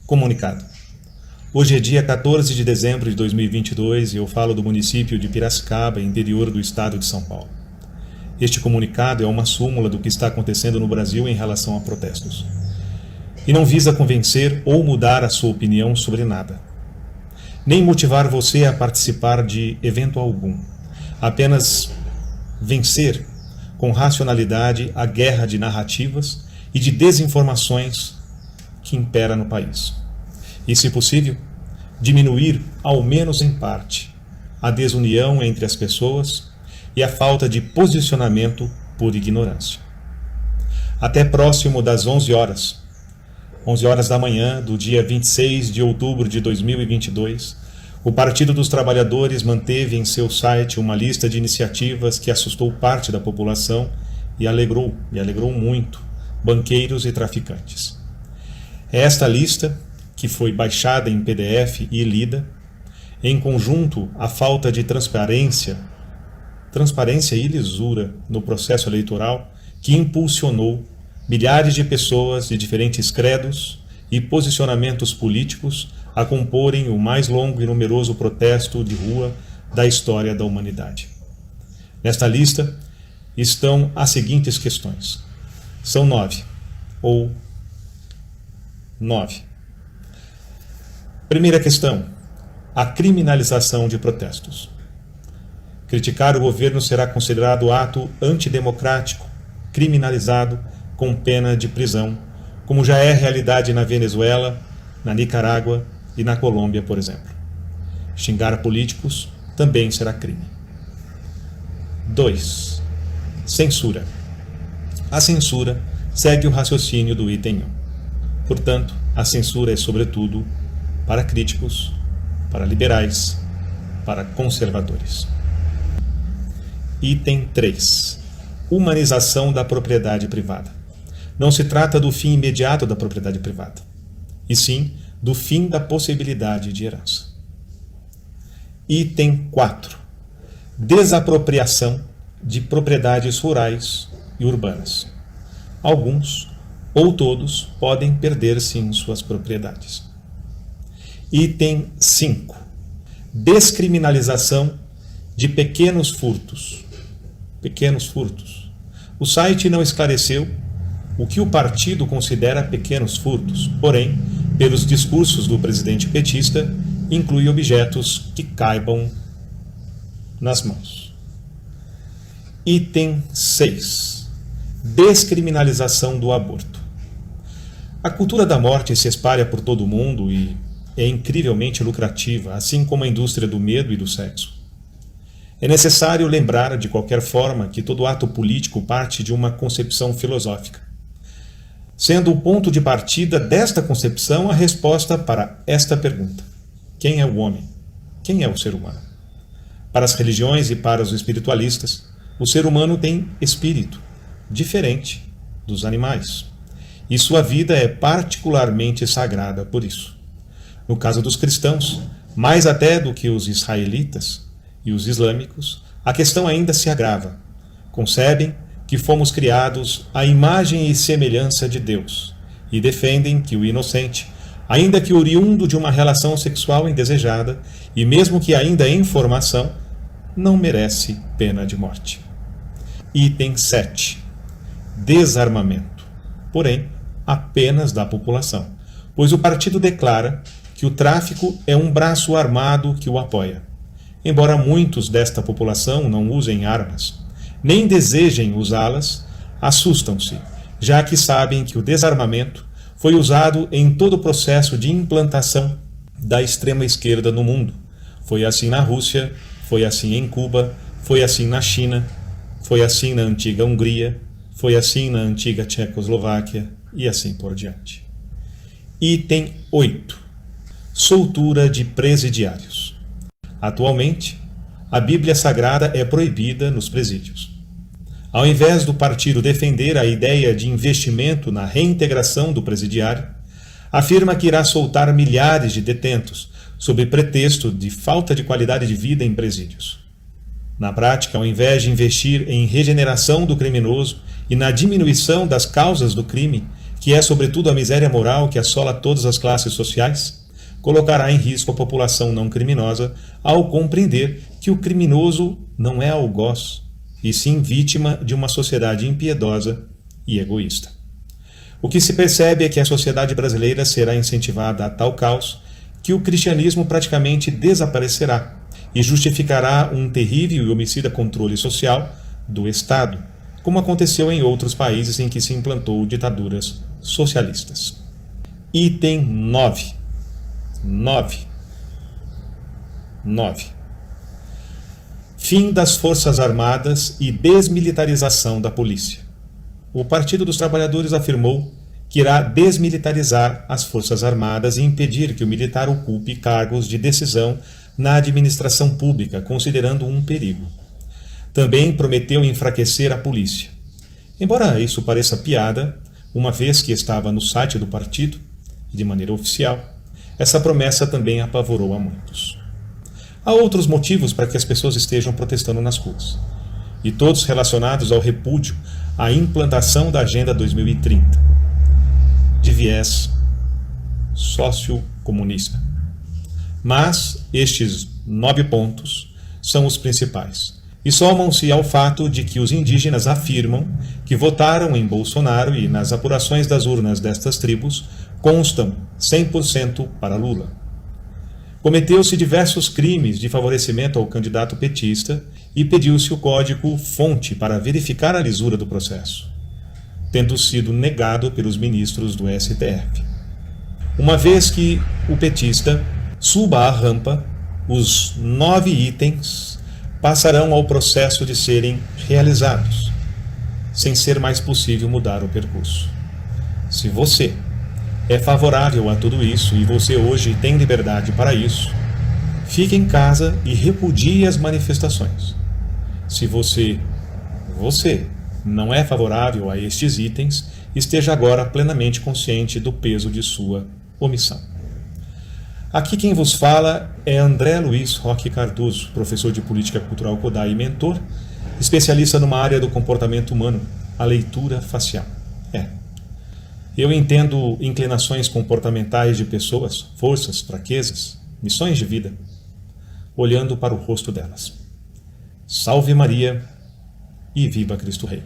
Comunicado. Hoje é dia 14 de dezembro de 2022 e eu falo do município de Piracicaba, interior do estado de São Paulo. Este comunicado é uma súmula do que está acontecendo no Brasil em relação a protestos. E não visa convencer ou mudar a sua opinião sobre nada. Nem motivar você a participar de evento algum. Apenas vencer com racionalidade a guerra de narrativas e de desinformações que impera no país. E, se possível, diminuir, ao menos em parte, a desunião entre as pessoas e a falta de posicionamento por ignorância. Até próximo das 11 horas da manhã do dia 26 de outubro de 2022, o Partido dos Trabalhadores manteve em seu site uma lista de iniciativas que assustou parte da população e alegrou muito, banqueiros e traficantes. É esta lista, que foi baixada em PDF e lida, em conjunto à falta de transparência e lisura no processo eleitoral, que impulsionou milhares de pessoas de diferentes credos e posicionamentos políticos a comporem o mais longo e numeroso protesto de rua da história da humanidade. Nesta lista estão as seguintes questões. São 9. Primeira questão: a criminalização de protestos. Criticar o governo será considerado ato antidemocrático, criminalizado com pena de prisão, como já é realidade na Venezuela, na Nicarágua e na Colômbia, por exemplo. Xingar políticos também será crime. 2. Censura. A censura segue o raciocínio do item 1. Portanto, a censura é sobretudo para críticos, para liberais, para conservadores. Item 3. Humanização da propriedade privada. Não se trata do fim imediato da propriedade privada, e sim do fim da possibilidade de herança. Item 4. Desapropriação de propriedades rurais e urbanas. Alguns ou todos podem perder sim suas propriedades. Item 5. Descriminalização de pequenos furtos. O site não esclareceu o que o partido considera pequenos furtos, porém, pelos discursos do presidente petista, inclui objetos que caibam nas mãos. Item 6. Descriminalização do aborto. A cultura da morte se espalha por todo o mundo e é incrivelmente lucrativa, assim como a indústria do medo e do sexo. É necessário lembrar, de qualquer forma, que todo ato político parte de uma concepção filosófica, sendo o ponto de partida desta concepção a resposta para esta pergunta: quem é o homem? Quem é o ser humano? Para as religiões e para os espiritualistas, o ser humano tem espírito, diferente dos animais, e sua vida é particularmente sagrada por isso. No caso dos cristãos, mais até do que os israelitas e os islâmicos, a questão ainda se agrava. Concebem que fomos criados à imagem e semelhança de Deus e defendem que o inocente, ainda que oriundo de uma relação sexual indesejada e mesmo que ainda em formação, não merece pena de morte. Item 7. Desarmamento. Porém, apenas da população, pois o partido declara que o tráfico é um braço armado que o apoia. Embora muitos desta população não usem armas, nem desejem usá-las, assustam-se, já que sabem que o desarmamento foi usado em todo o processo de implantação da extrema-esquerda no mundo. Foi assim na Rússia, foi assim em Cuba, foi assim na China, foi assim na antiga Hungria, foi assim na antiga Tchecoslováquia e assim por diante. Item 8. Soltura de presidiários. Atualmente, a Bíblia Sagrada é proibida nos presídios. Ao invés do partido defender a ideia de investimento na reintegração do presidiário, afirma que irá soltar milhares de detentos, sob pretexto de falta de qualidade de vida em presídios. Na prática, ao invés de investir em regeneração do criminoso e na diminuição das causas do crime, que é sobretudo a miséria moral que assola todas as classes sociais, colocará em risco a população não criminosa ao compreender que o criminoso não é algoz, e sim vítima de uma sociedade impiedosa e egoísta. O que se percebe é que a sociedade brasileira será incentivada a tal caos que o cristianismo praticamente desaparecerá e justificará um terrível e homicida controle social do Estado, como aconteceu em outros países em que se implantou ditaduras socialistas. Item 9. 9. Fim das Forças Armadas e desmilitarização da polícia. O Partido dos Trabalhadores afirmou que irá desmilitarizar as Forças Armadas e impedir que o militar ocupe cargos de decisão na administração pública, considerando um perigo. Também prometeu enfraquecer a polícia. Embora isso pareça piada, uma vez que estava no site do partido, de maneira oficial, essa promessa também apavorou a muitos. Há outros motivos para que as pessoas estejam protestando nas ruas, e todos relacionados ao repúdio à implantação da Agenda 2030, de viés sociocomunista. Mas estes 9 pontos são os principais, e somam-se ao fato de que os indígenas afirmam que votaram em Bolsonaro e nas apurações das urnas destas tribos constam 100% para Lula. Cometeu-se diversos crimes de favorecimento ao candidato petista e pediu-se o código-fonte para verificar a lisura do processo, tendo sido negado pelos ministros do STF. Uma vez que o petista suba a rampa, os 9 itens passarão ao processo de serem realizados, sem ser mais possível mudar o percurso. Se você é favorável a tudo isso e você hoje tem liberdade para isso, fique em casa e repudie as manifestações. Se você não é favorável a estes itens, esteja agora plenamente consciente do peso de sua omissão. Aqui quem vos fala é André Luiz Roque Cardoso, professor de Política Cultural Kodály e mentor, especialista numa área do comportamento humano, a leitura facial. Eu entendo inclinações comportamentais de pessoas, forças, fraquezas, missões de vida, olhando para o rosto delas. Salve Maria e viva Cristo Rei!